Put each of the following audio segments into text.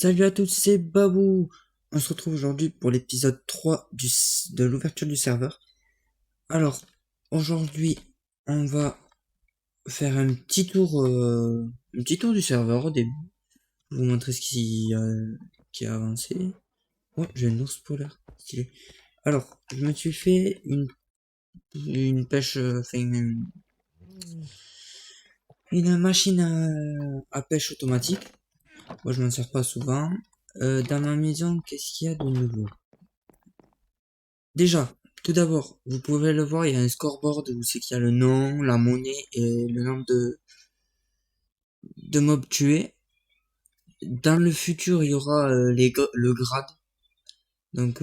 Salut à tous, c'est Babou. On se retrouve aujourd'hui pour l'épisode 3 de l'ouverture du serveur. Alors, aujourd'hui, on va faire un petit tour du serveur au début. Je vais vous montrer qui a avancé. Oh, j'ai une ours polaire, stylé. Alors, je me suis fait une pêche, enfin une machine à pêche automatique. Moi, je m'en sers pas souvent. Dans ma maison, qu'est-ce qu'il y a de nouveau? Déjà, tout d'abord, vous pouvez le voir, il y a un scoreboard où c'est qu'il y a le nom, la monnaie et le nombre de mobs tués. Dans le futur, il y aura le grade. Donc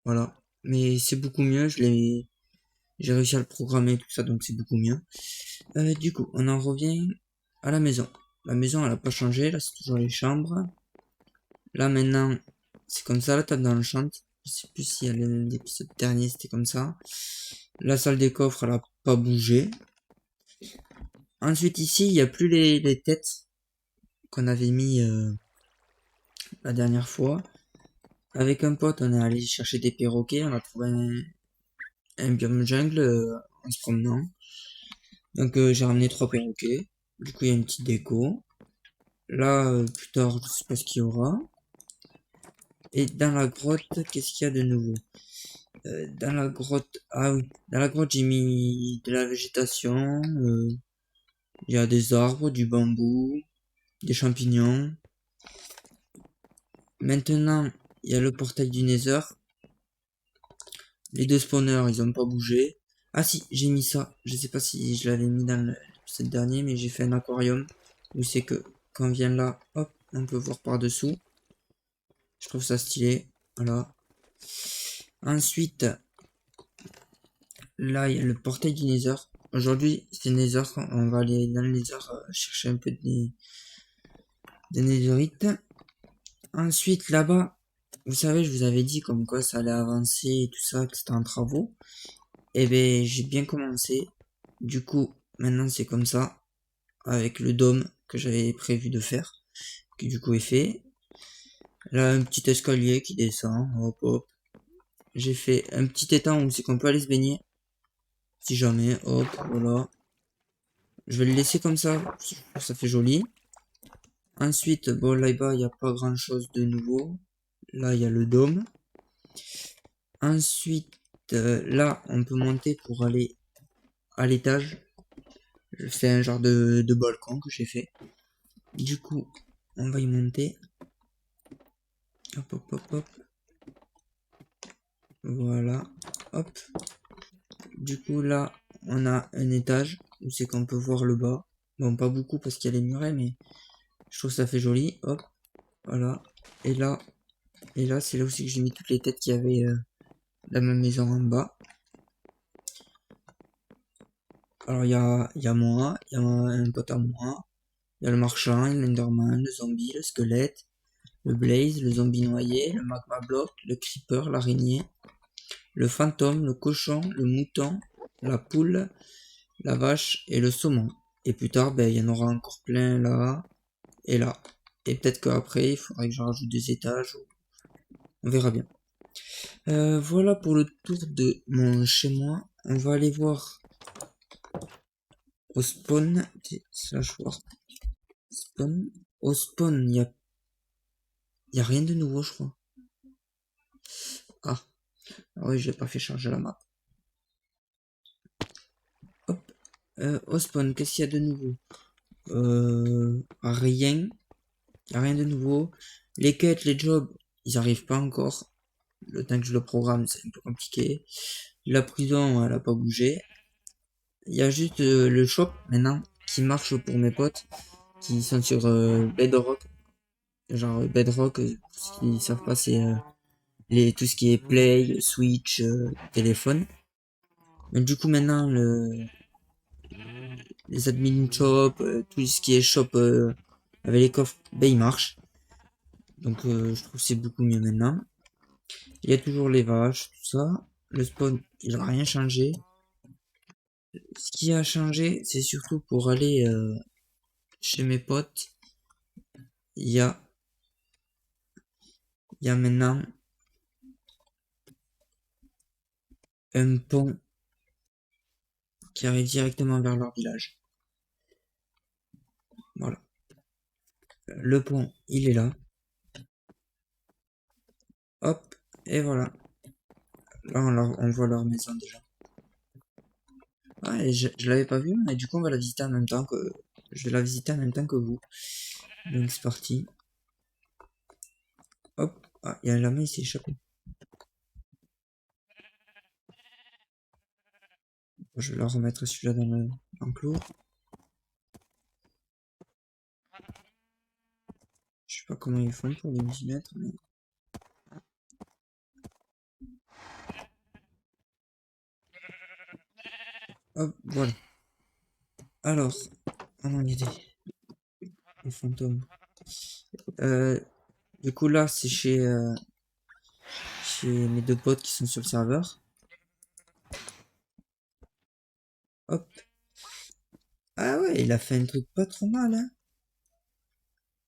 voilà. Mais c'est beaucoup mieux, j'ai réussi à le programmer tout ça, donc c'est beaucoup mieux. Du coup, on en revient à la maison. La maison, elle a pas changé, là c'est toujours les chambres. Là maintenant, c'est comme ça, la table d'enchant. Je sais plus si l'épisode dernier c'était comme ça. La salle des coffres, elle a pas bougé. Ensuite ici, il n'y a plus les têtes qu'on avait mis la dernière fois. Avec un pote, on est allé chercher des perroquets, on a trouvé un biome jungle en se promenant. Donc j'ai ramené 3 perroquets. Du coup, il y a une petite déco. Là, plus tard, je sais pas ce qu'il y aura. Et dans la grotte, qu'est-ce qu'il y a de nouveau? Dans la grotte, ah oui, dans la grotte, j'ai mis de la végétation. Il y a des arbres, du bambou, des champignons. Maintenant, il y a le portail du Nether. Les deux spawners, ils ont pas bougé. Ah si, j'ai mis ça. Je sais pas si je l'avais mis dans l'épisode dernier, mais j'ai fait un aquarium. Où c'est que quand on vient là, hop, on peut voir par dessous. Je trouve ça stylé. Voilà. Ensuite, là, il y a le portail du Nether. Aujourd'hui, c'est Nether. On va aller dans le Nether chercher un peu des Netherite. Ensuite, là-bas, vous savez, je vous avais dit comme quoi ça allait avancer et tout ça, que c'était en travaux. Eh ben, j'ai bien commencé. Du coup, maintenant c'est comme ça, avec le dôme que j'avais prévu de faire, qui du coup est fait. Là, un petit escalier qui descend, hop hop. J'ai fait un petit étang où c'est qu'on peut aller se baigner, si jamais, hop, voilà. Je vais le laisser comme ça fait joli. Ensuite, bon, là-bas, il n'y a pas grand-chose de nouveau. Là, il y a le dôme. Ensuite, là, on peut monter pour aller à l'étage. Je fais un genre de balcon que j'ai fait. Du coup, on va y monter. Hop, hop, hop, hop. Voilà. Hop. Du coup, là, on a un étage où c'est qu'on peut voir le bas. Bon, pas beaucoup parce qu'il y a les murets, mais je trouve que ça fait joli. Hop. Voilà. Et là, c'est là aussi que j'ai mis toutes les têtes qu'il y avait dans ma maison en bas. Alors, il y a moi, il y a un pote à moi. Il y a le marchand, l'enderman, le zombie, le squelette, le blaze, le zombie noyé, le magma block, le creeper, l'araignée, le fantôme, le cochon, le mouton, la poule, la vache et le saumon. Et plus tard, ben, il y en aura encore plein là et là. Et peut-être qu'après, il faudrait que je rajoute des étages. On verra bien. Voilà pour le tour de mon chez moi. On va aller voir au spawn. Slash war. Spawn. Au spawn, y a rien de nouveau, je crois. Ah, ah oui, j'ai pas fait charger la map. Hop. Au spawn, qu'est-ce qu'il y a de nouveau? Rien. Y a rien de nouveau. Les quêtes, les jobs, ils arrivent pas encore. Le temps que je le programme, c'est un peu compliqué. La prison, elle a pas bougé. Il y a juste le shop maintenant qui marche pour mes potes qui sont sur Bedrock. Genre Bedrock, pour ceux qui savent pas, c'est tout ce qui est Play, Switch, téléphone. Mais du coup maintenant les admin shop, tout ce qui est shop avec les coffres, ben il marche. Donc je trouve que c'est beaucoup mieux maintenant. Il y a toujours les vaches, tout ça. Le spawn, il a rien changé. Ce qui a changé, c'est surtout pour aller chez mes potes. Il y a Il y a maintenant un pont qui arrive directement vers leur village. Voilà. Le pont, il est là. Hop, et voilà. Là, on voit leur maison déjà. Ah, et je l'avais pas vu, mais du coup, on va la visiter en même temps que... Je vais la visiter en même temps que vous. Donc, c'est parti. Hop. Ah, il y a un lama, il s'est échappé. Je vais leur remettre celui-là dans l'enclos. Je sais pas comment ils font pour les y mettre, mais... Hop, voilà. Alors, ah non, il y a des fantômes. Euh, du coup, là, c'est chez mes deux potes qui sont sur le serveur. Hop. Ah ouais, il a fait un truc pas trop mal, hein.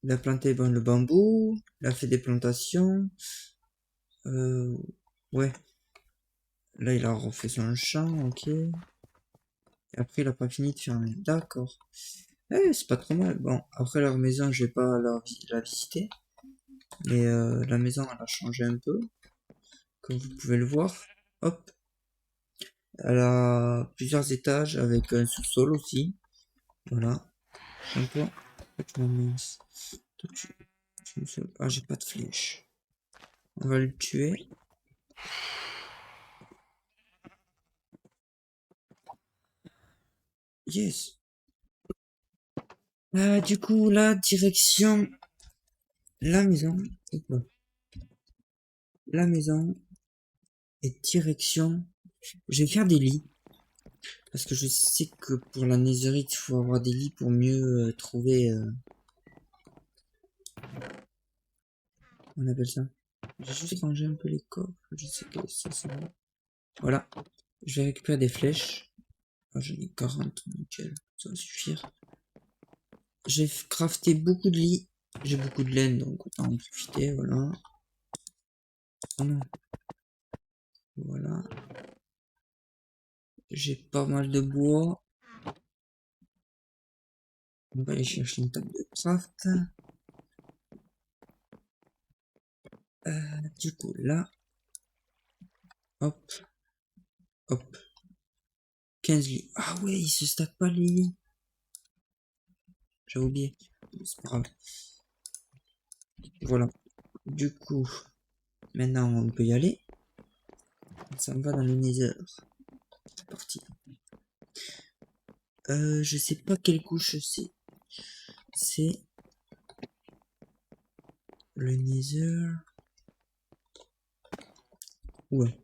Il a planté bon, le bambou, il a fait des plantations. Euh, ouais. Là, il a refait son champ, ok. Et après, il a pas fini de fermer. D'accord. Eh, c'est pas trop mal. Bon, après leur maison, je vais pas la visiter. Mais la maison, elle a changé un peu. Comme vous pouvez le voir. Hop. Elle a plusieurs étages avec un sous-sol aussi. Voilà. Donc toi, tu m'as toi, ah, j'ai pas de flèche. On va le tuer. Yes. Du coup, la direction, la maison. Hop là. La maison et direction. Je vais faire des lits. Parce que je sais que pour la netherite, il faut avoir des lits pour mieux trouver... on appelle ça. J'ai juste rangé un peu les coffres. Je sais que ça, c'est bon. Voilà. Je vais récupérer des flèches. Ah, j'en ai 40, nickel. Ça va suffire. J'ai crafté beaucoup de lits. J'ai beaucoup de laine, donc autant en profiter, voilà. Oh non. Voilà. J'ai pas mal de bois. On va aller chercher une table de craft. Du coup, là. Hop. Hop. 15 lits. Ah ouais, il se stack pas les lits. J'ai oublié. C'est pas grave. Voilà. Du coup, maintenant on peut y aller. Ça me va dans le nether. C'est parti. Je sais pas quelle couche c'est. C'est le nether. Ouais.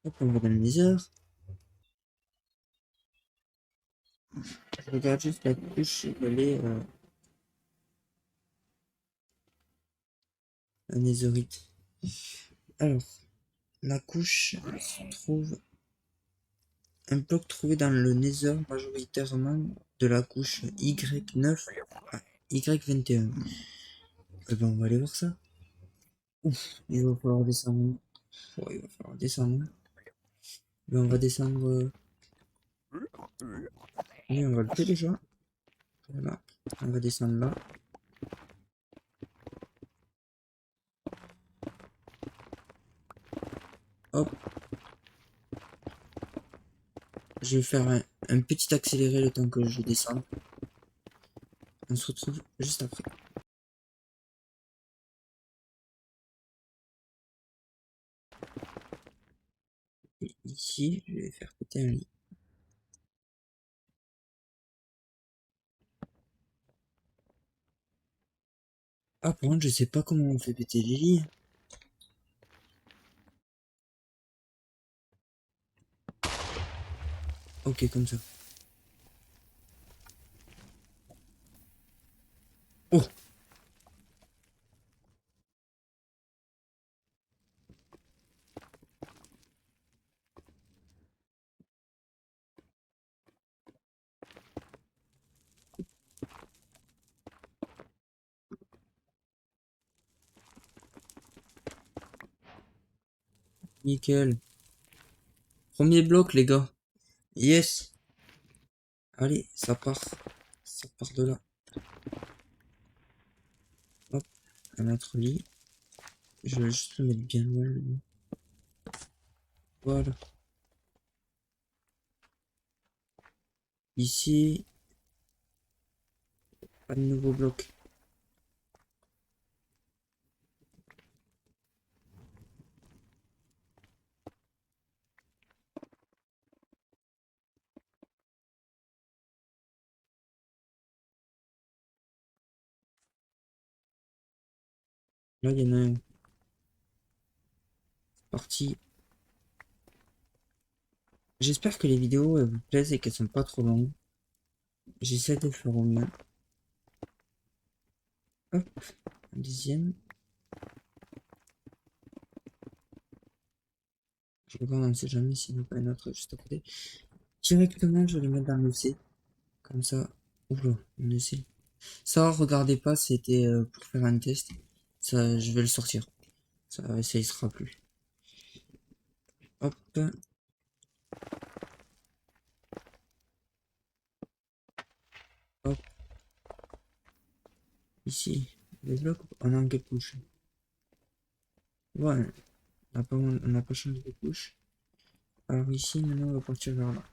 Hop, on va dans le nether. Je regarde juste la couche, elle est la netherite. Alors, la couche se trouve. Un bloc trouvé dans le nether majoritairement de la couche Y9 à Y21. Eh ben, on va aller voir ça. Ouf, il va falloir descendre. Ouais, il va falloir descendre. Mais on va descendre. Oui, on va le faire déjà. Voilà. On va descendre là. Hop. Je vais faire un petit accéléré le temps que je descende. On se retrouve juste après. Et ici, je vais faire péter un lit. Ah, par contre, je sais pas comment on fait péter les lits. Ok, comme ça. Oh! Nickel. Premier bloc, les gars. Yes. Allez, ça part. Ça part de là. Hop, un autre lit. Je vais juste le mettre bien loin. Voilà. Ici, pas de nouveau bloc. Là, il y en a un. Parti. J'espère que les vidéos elles vous plaisent et qu'elles sont pas trop longues. J'essaie de faire au mieux. Hop, un deuxième. Je regarde, on ne sait jamais s'il n'y a pas une autre juste à côté. Directement, je vais les mettre dans le C. Comme ça. Oula, on essaie. Ça, regardez pas, c'était pour faire un test. Ça, je vais le sortir. Ça y sera plus. Hop, hop, ici. Les blocs, on a en quelle couche? Ouais, on n'a pas changé de couche. Alors ici, maintenant, on va partir vers là.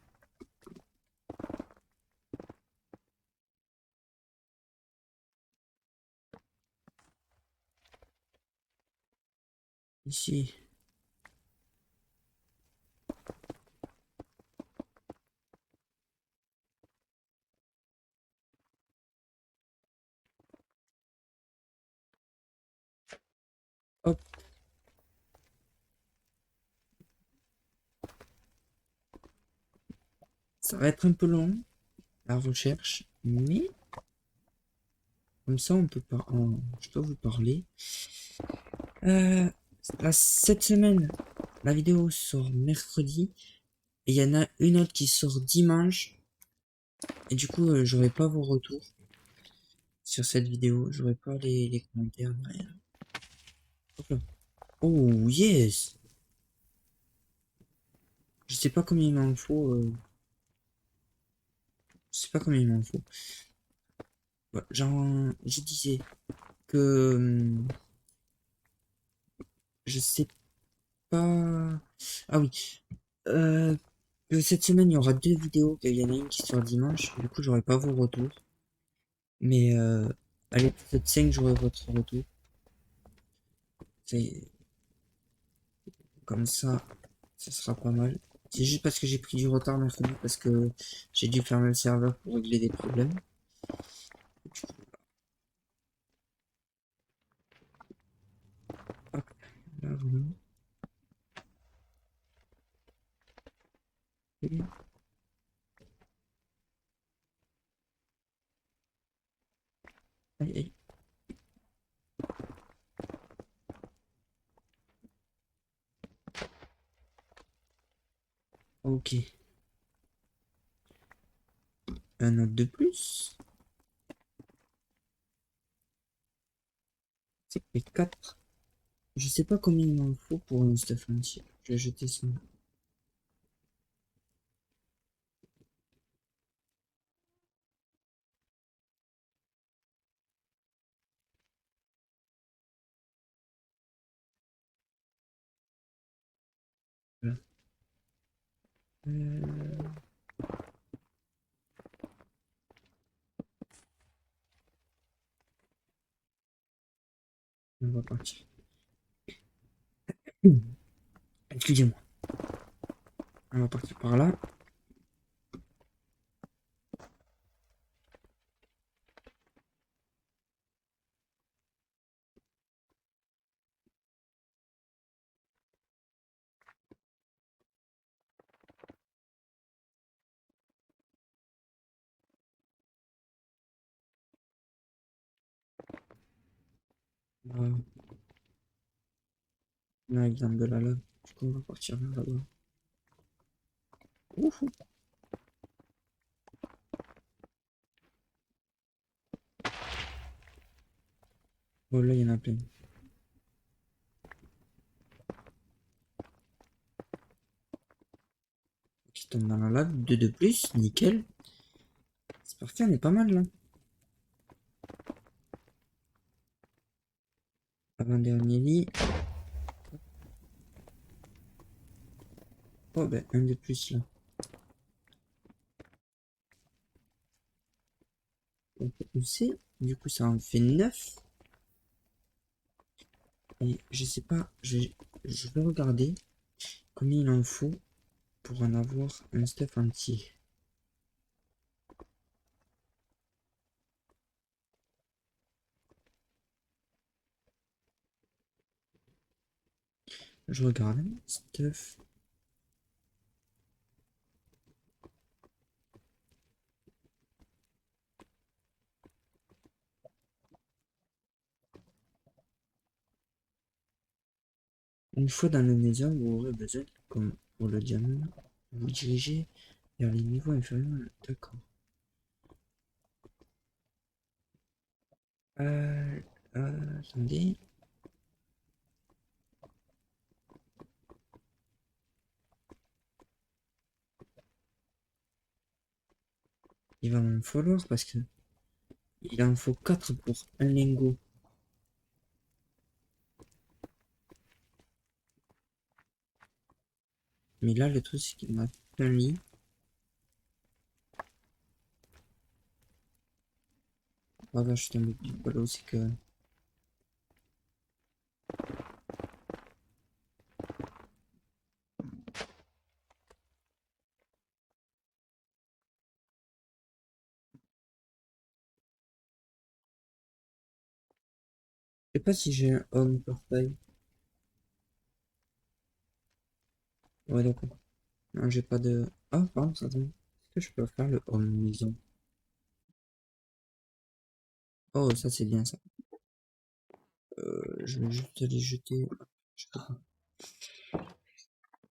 Ici, hop, ça va être un peu long, la recherche, mais comme ça, on peut pas. Je dois vous parler. Euh, cette semaine, la vidéo sort mercredi. Et il y en a une autre qui sort dimanche. Et du coup, j'aurai pas vos retours sur cette vidéo. J'aurai pas les commentaires, rien. Hop là. Oh, yes! Je sais pas combien il m'en faut. Je sais pas combien il m'en faut. Ouais, genre, je disais que je sais pas. Ah oui. Euh, que cette semaine, il y aura deux vidéos. Qu'il y en a une qui sort dimanche. Du coup, j'aurai pas vos retours. Mais allez, peut-être 5 j'aurai votre retour. C'est comme ça sera pas mal. C'est juste parce que j'ai pris du retard mercredi parce que j'ai dû fermer le serveur pour régler des problèmes. Hop, là, voilà. Et- Aïe, aïe. Ok. Un autre de plus. C'est fait 4. Je sais pas combien il m'en faut pour une stuff entier. Je vais jeter ça. Voilà. Euh, on va partir. Excusez-moi. On va partir par là. Voilà. Là, il vient de la lave. Du coup, on va partir vers là-bas. Ouf. Oh là, il y en a plein. qui tombe dans la lave. 2 de plus, nickel. C'est parti, on est pas mal là. Avant-dernier lit. Oh ben, un de plus là. On peut pousser. Du coup, ça en fait 9. Et je sais pas, je vais regarder combien il en faut pour en avoir un stuff entier. Je regarde. Stuff. Une fois dans le nether, vous aurez besoin, comme pour le diamant, vous dirigez vers les niveaux inférieurs. D'accord. Euh, attendez. Il va m'en falloir parce que il en faut 4 pour un lingot. Mais là, le truc, c'est qu'il m'a un lit. Ah bah, je t'aime plus pas c'est que. Je sais pas si j'ai un home portail. Ouais, d'accord. Non, j'ai pas de. Ah, pardon, ça attends. Est-ce que je peux faire le home maison? Oh, ça, c'est bien ça. Je vais juste les jeter. Je sais pas.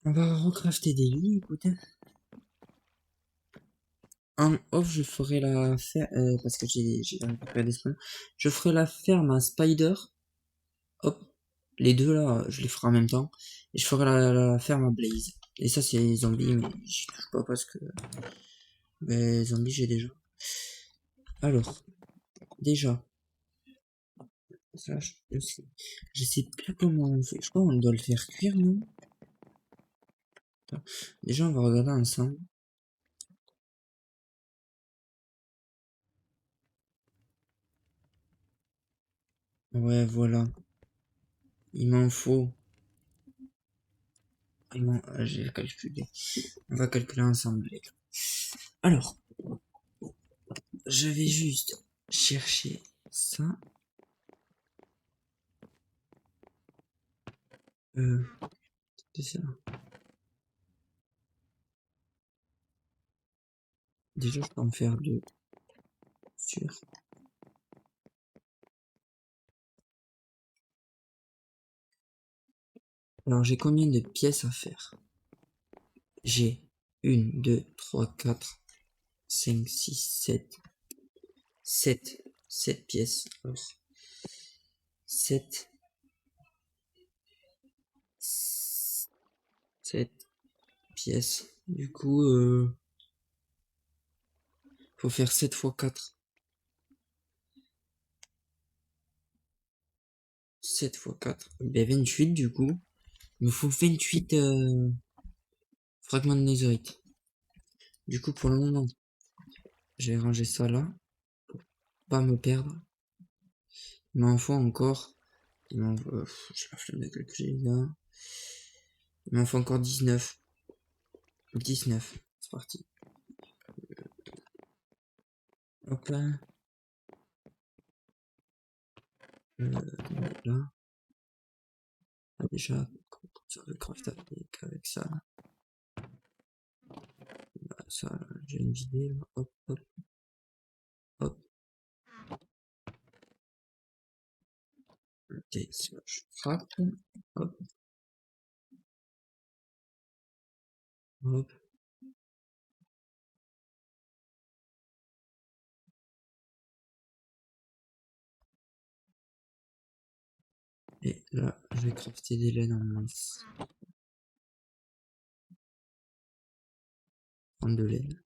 On va recrafter des lits, écoutez. En off, je ferai la ferme, parce que j'ai récupéré des spawns. Je ferai la ferme à spider. Hop. Les deux là, je les ferai en même temps. Et je ferai la ferme à blaze. Et ça, c'est les zombies, mais j'y touche pas parce que. Mais zombies, j'ai déjà. Alors, déjà. Ça, je sais plus comment on fait. Je crois qu'on doit le faire cuire, non? Attends. Déjà, on va regarder ensemble. Ouais, voilà. Il m'en faut. J'ai calculé. On va calculer ensemble, les gars. Alors, je vais juste chercher ça. Euh, c'est ça. Déjà, je peux en faire deux. Sûr. Alors, j'ai combien de pièces à faire? J'ai une, 2, 3, 4, 5, 6, 7. 7. 7 pièces. Alors, 7. 7 pièces. Du coup, faut faire 7 fois 4. 7 fois 4. Ben 28 du coup. Il me faut 28 fragments de netherite. Du coup, pour le moment, je vais ranger ça là. Pas me perdre. Il m'en faut encore. J'ai la flemme de calculer là. Il m'en faut encore 19. 19. C'est parti. Hop là. Là. Ah, déjà, ça le craft avec ça. Là, ça, j'ai une idée. Là. Hop, hop, hop. Ok, je frappe. Hop, hop. Et là, je vais crafter des laines en masse. prendre de l'aile.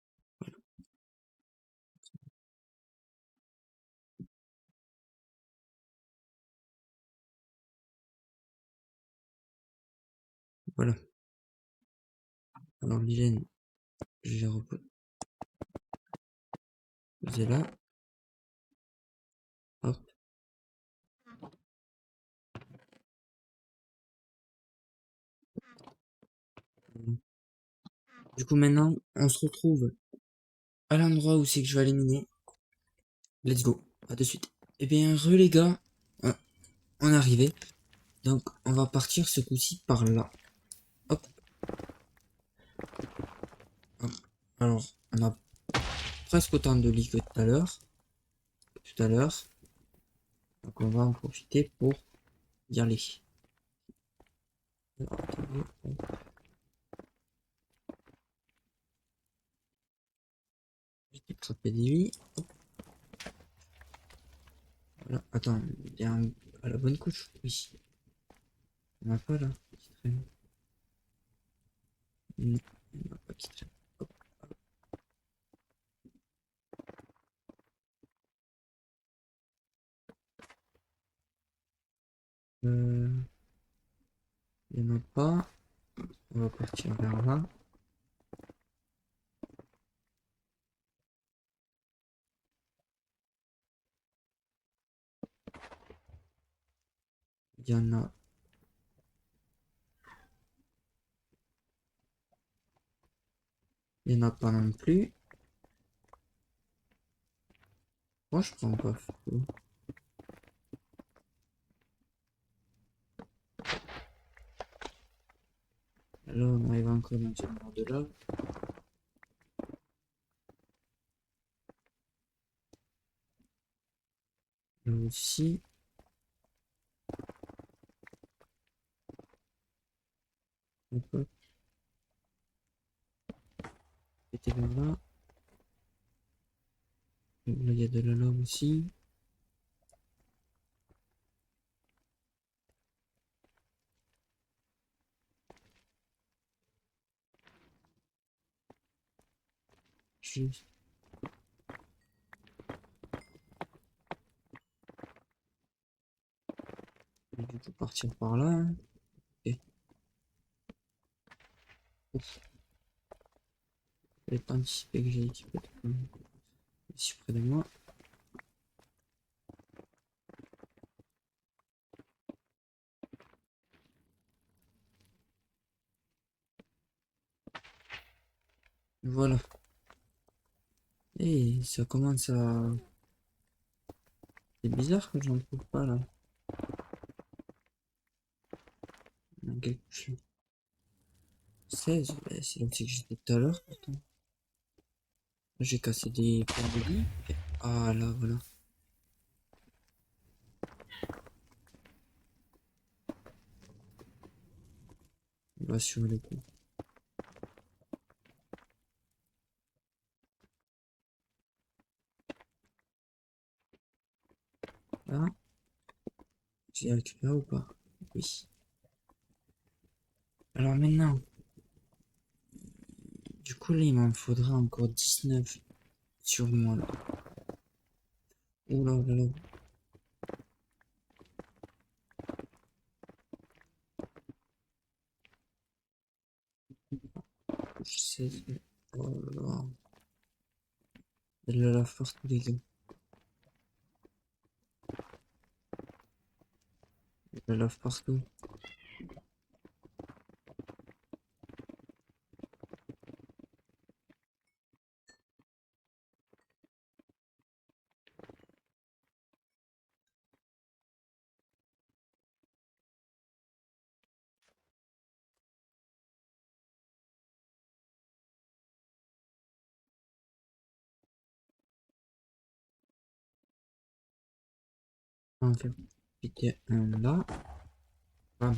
Voilà. Alors l'hygiène, je vais reposer là. Hop. Du coup maintenant, on se retrouve à l'endroit où c'est que je vais aller miner. Let's go. À de suite. Eh bien, les gars, on est arrivé. Donc, on va partir ce coup-ci par là. Hop. Hop. Alors, on a presque autant de lits que tout à l'heure. Donc, on va en profiter pour y aller. Alors, attendez, hop. Je vais attraper des lits. Hop. Voilà. Attends, il y a à la bonne couche. Oui. Il n'y en a pas là qui traîne. Non, il n'y en a pas qui traîne. Hop. Il n'y en a pas. On va partir vers là. Il y en a. Il n'y en a pas non plus. Moi, je prends pas fou. Là, on arrive encore dans une mort de lave. Là aussi. Hop, hop. C'était vers là. Là, il y a de la lave aussi. Juste. Je vais tout partir par là. Hein. Ok. Ouf. Je vais pas anticiper que j'ai équipé ici près de moi. Voilà. Et ça commence à... C'est bizarre que j'en trouve pas là. Dans quelle couche 16, ouais, c'est là que j'étais tout à l'heure pourtant. J'ai cassé des points de lit. Ah là, voilà. On va sur le coup. Là, j'ai récupéré ou pas? Oui. Alors maintenant, du coup là, il m'en faudra encore 19 sur moi là. Oula là là. 16. Oh là là. Il y a de la lave partout les gars. Il y a de la lave partout. On va faire péter un là. Bam.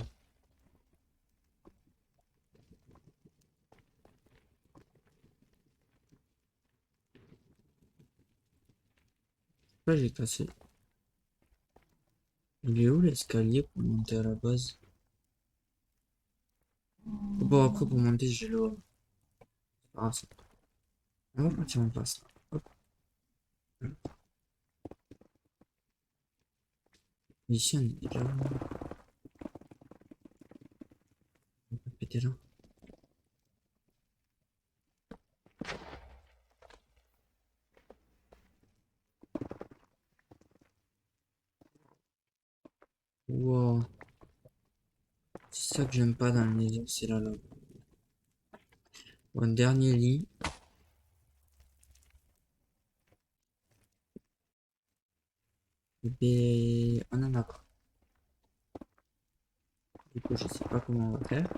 Là j'ai cassé. Il est où l'escalier pour monter à la base? Bon après pour monter je le vois. Ah, c'est pas grave, ça. On va partir en place. Hop. Ici, on est déjà. On va péter là. Wow. C'est ça que j'aime pas dans les maisons, c'est la lave. Bon, dernier lit. Et ben, on en a pas. Du coup, je sais pas comment on va faire.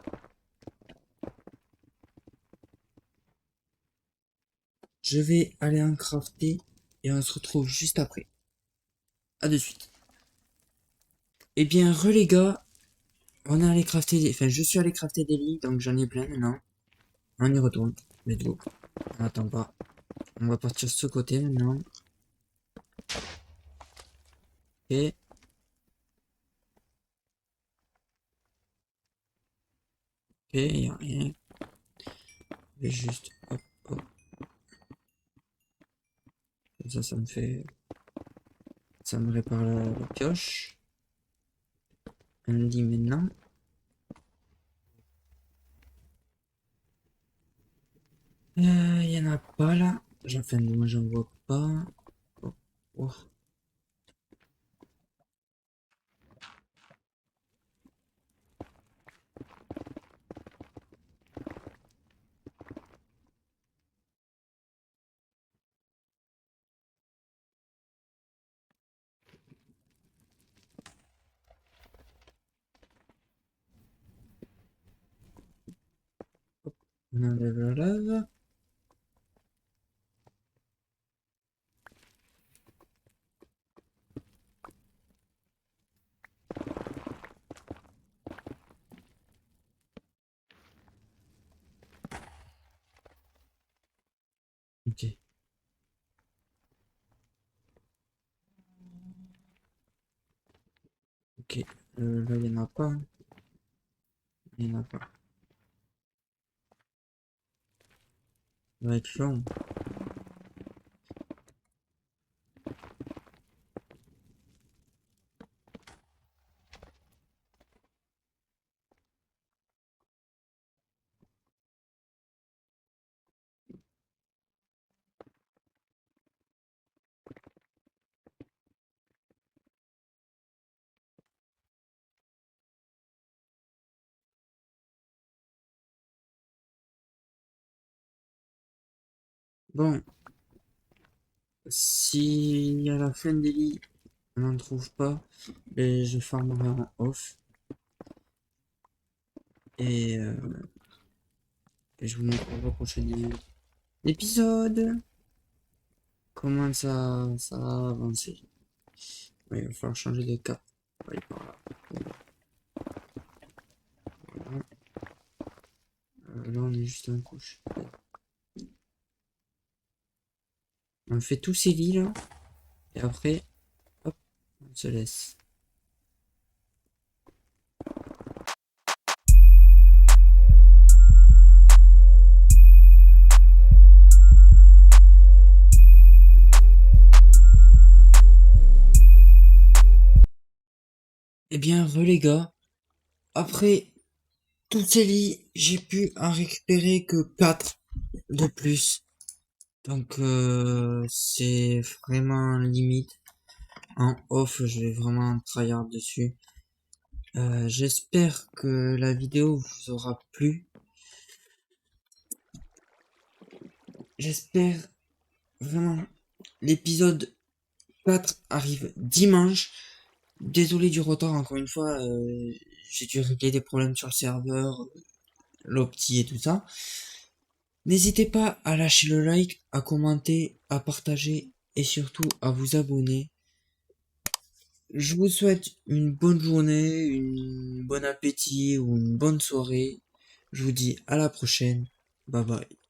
Je vais aller en crafter et on se retrouve juste après. À de suite. Eh bien, les gars, on est allé crafter des... Enfin, je suis allé crafter des lits, donc j'en ai plein maintenant. On y retourne. Let's go. On attend pas. On va partir de ce côté maintenant. Ok. Ok, y a rien. Je vais juste... Hop, hop. Comme ça me fait... Ça me répare la pioche. Un lit maintenant. Y en a pas là. Enfin, moi j'en vois pas. Oh, oh. On enlève la lave. Ok. Ok. Là, il y en a pas. Il y en a pas. Ça va être long. Bon, si à la fin des lits, on n'en trouve pas, ben, je farmerai en off. Et, euh, et je vous montrerai au prochain épisode comment ça a avancé. Ouais, il va falloir changer de cap. Ouais, par là. Voilà. Là, on est juste en couche. On fait tous ces lits là. Et après, hop, on se laisse. Eh bien, les gars, après tous ces lits, j'ai pu en récupérer que 4 de plus. Donc, c'est vraiment limite. En off, je vais vraiment tryhard dessus. J'espère que la vidéo vous aura plu. J'espère vraiment. L'épisode 4 arrive dimanche. Désolé du retard, encore une fois. J'ai dû régler des problèmes sur le serveur, l'opti et tout ça. N'hésitez pas à lâcher le like, à commenter, à partager et surtout à vous abonner. Je vous souhaite une bonne journée, une bon appétit ou une bonne soirée. Je vous dis à la prochaine. Bye bye.